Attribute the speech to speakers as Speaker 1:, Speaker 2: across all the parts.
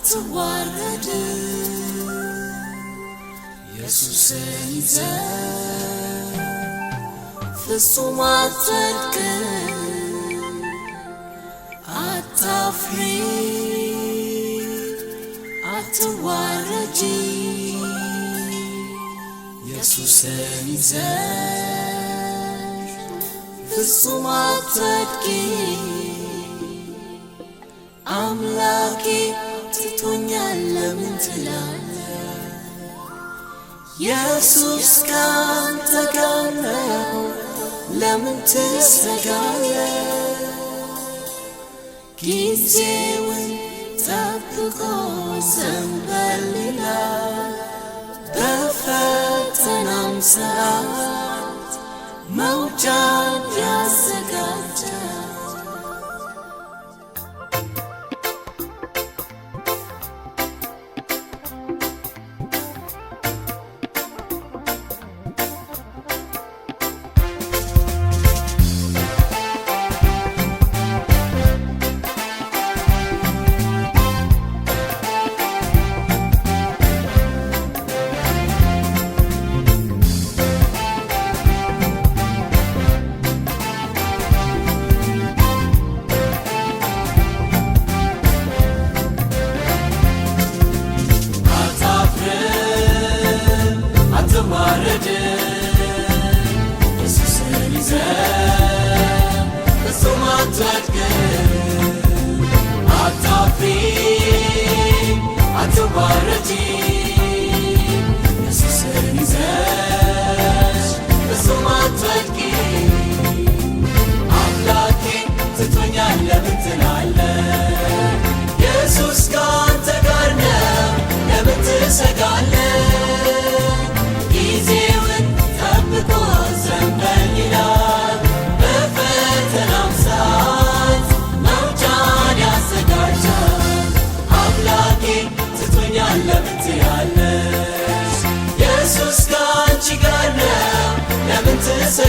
Speaker 1: አትዋረድ ኢየሱስን ይዘህ ፍጹም አትወድቅም አታፍሪ አትዋረጂ ኢየሱስን ይዘህ ፍጹም አትወድቂ አምላኬ ትቶኛል ለምን ትላለህ ኢየሱስ ካንተ ጋር ነው ለምን ትሰጋለህ ጊዜውን ጠብቆ ዘንበል ይላል በፈተናም ሰዓት መውጫን ያዘጋጃል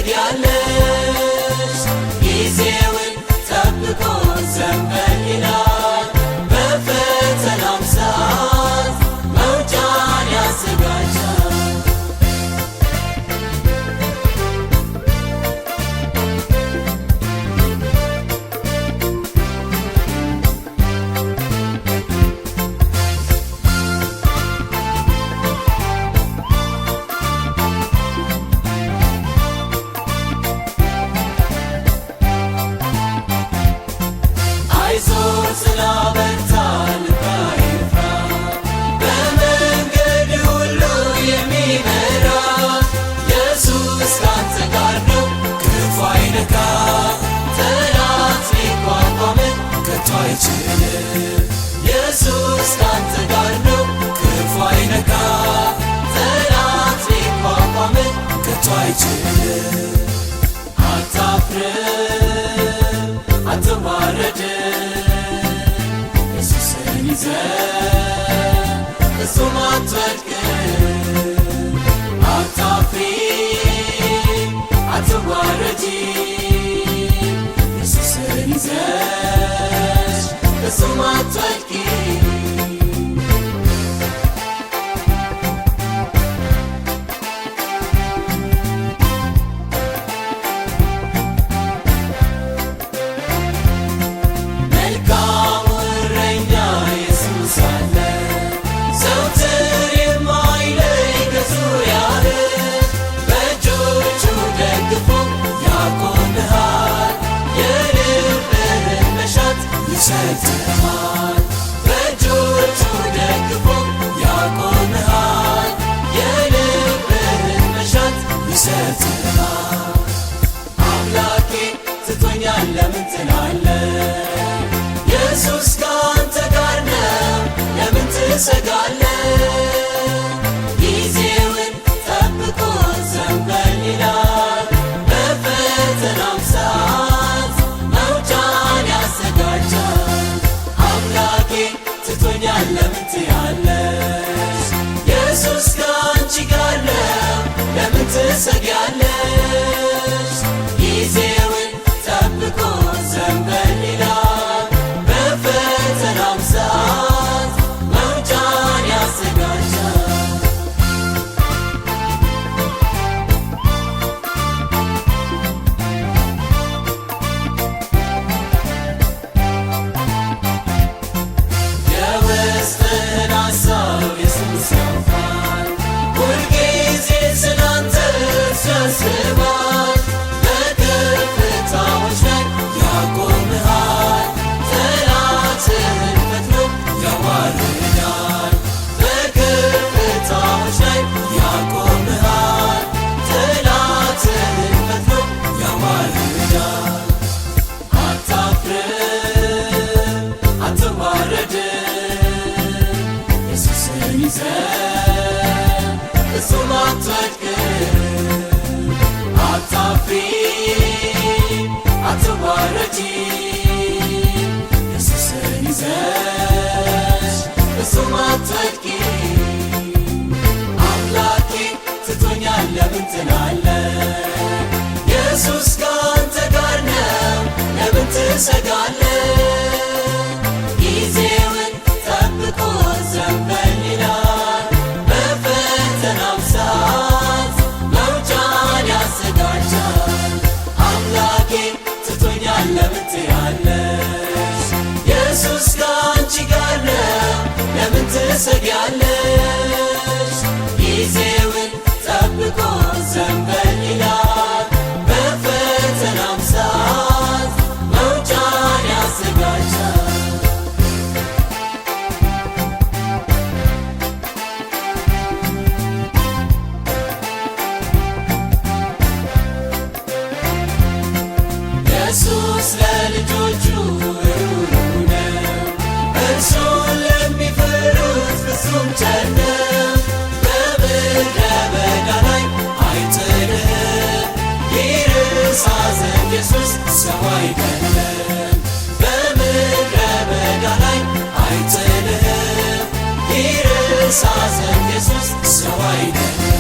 Speaker 1: ትሰጊያለሽ ጊዜውን ጠብቆ ዘንበል ይላል በፈተናም ሰዓት መውጫን ያዘጋጃል ኢየሱስ ካንተ ጋር ነው ክፉ አይነካ ጠላት ሊቋቋም ከቶ አይችልም አታፍርም አትዋረድም ኢየሱስን ይዘህ ፍጹም አትወድቅም አታፍሪም አትዋረጂም ኢየሱስን ይዘህ ፍጹም አትወድቂም መልካሙ እረኛ ኢየሱስ አለ ዘወትር የማይለይ ከዙሪያህ በእጆቹ ደግፎ ያቆምሃል የልብህን መሻት ይሰጥሃል በእጆቹ ደግፎ ያቆምሃል የልብህን መሻት ይሰጥሃል አምላኬ ትቶኛል ለምን ትላለህ ኢየሱስ ካንተ ጋር ነው ለምን ትሰጋለህ ጊዜውን ጠብቆ ዘንበል ይላል በፈተናም ሰዓት መውጫን ያዘጋጃል አምላኬ ትቶኛል ለምን ትያለሽ ኢየሱስ ካንቺ ጋር ነው ለምን ትሰጊያለሽ ጊዜውን ጠብቆ ዘንበል ይላል በፈተናም ሰዓት አታፍሪ አትዋረጂ ኢየሱስን ይዘሽ ፍጹም አትወድቂ። አምላኬ ትቶኛል ለምን ትላለህ? ኢየሱስ ካንተ ጋር ነው ለምን ትሰጋለህ? ጊዜውን ጠብቆ ዘንበል ይላል በፈተናው ሰዓት መውጫን ያዘጋጃል። አምላኬ ትቶኛል ለምን ትያለሽ? ኢየሱስ ካንቺ ጋር ነው ለምን ትሰጊያለሽ? ጊዜውን ጠብቆ ዘንበል ይላል በፈተናው ሰዓት መውጫን ያዘጋጃል። ኢየሱስ ለልጆቹ ሩሩ ነው፣ እርሱን ለሚፈሩት ፍጹም ቸር ነው። በምድረ በዳ ላይ አይጥልም፣ ይረሳ ዘንድ ኢየሱስ ሰው አይደለም። በምድረ በዳ ላይ አይጥልም፣ ይረሳ ዘንድ ኢየሱስ ሰው አይደለም።